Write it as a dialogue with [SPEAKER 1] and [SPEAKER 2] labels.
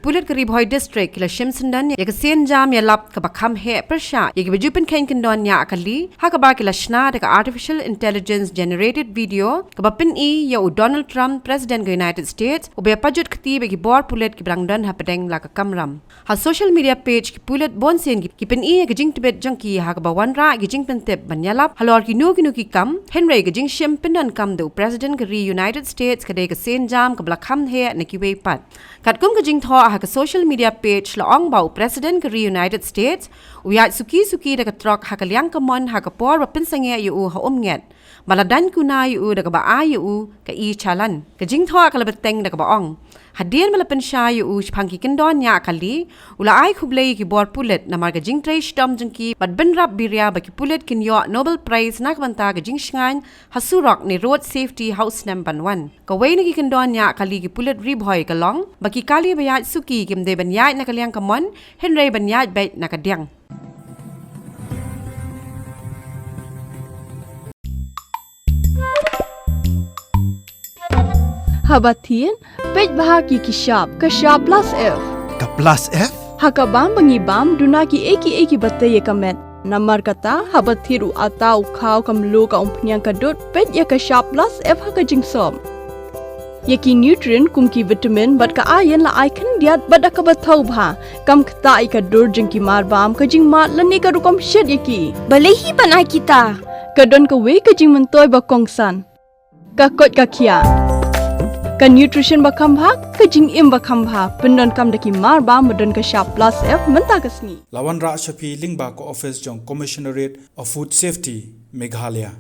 [SPEAKER 1] Pulit ke Bhoi district kila Shimsendan ya ke sen jam Ïalap ke bakam he persya ya ke bejupen kain kendon ya akali ha ke ba kila shna de artificial intelligence generated video ke bapin ya Donald Trump president ke United States u be pajut khti be ki bor Pulit ki brangdan ha pedeng la ka kamram ha social media page ki Pulit bon sen ki pen ke jing tibet jangki ha ke bawan ra ki jing pentep ban Ïalap halor ki nu ki kam Henry ke jing shim pendan kam de president ke United States ke de ke sen jam ke blakam he ne ki we pat kat kum ke jing tho ha ke social media page la ong bau president ke United States u ya suki de ke trok ha ke liang ke mon ha ke por bapin sange yu ha Umnget maladan kuna yu de ke ba yu ke I chalan ke jing tho ka lebeteng de ke ba ong hadian malapen sha yu phangki kendon ya kali ula ai khublei ki bor Pulit na mar ke jing trai stom jingki bat ben rap biria ba ki Pulit kin yo Nobel Prize nak banta ke jing shngan hasurok ni road safety house number 1 ka wei ni ki kendon ya kali ki Pulit Bhoi ka long ba ki kali ba ya suki kim de ban ya na ka liang ka mon Henry ban ya be na ka diang
[SPEAKER 2] Habatin, pej bahagi kishap, kashap plus F.
[SPEAKER 3] Ka plus F?
[SPEAKER 2] Hakabam bangibam, dunaki eki batay kamet. Namar kata, habatiru atau kau kamlu ka umpnyang kadut, pej ya kashap plus F hakajing som. Yaki nutrient kumki vitamin, bat ka ayan la ikan diat bat akabatau bha. Kam kata ikadur jengki marbam, kajing mat lani karukom shed yaki.
[SPEAKER 4] Balehi banai kita.
[SPEAKER 2] Kadon ka wei kajing mentoy bakongsan. Kakot kakia. Ka nutrition bakam bha kajing im bakam bha pendon kam daki mar ba modon ka sharp plus F menta kasni
[SPEAKER 3] Lawan ra shapi Lyngba ko office jong commissionerate of food safety Meghalaya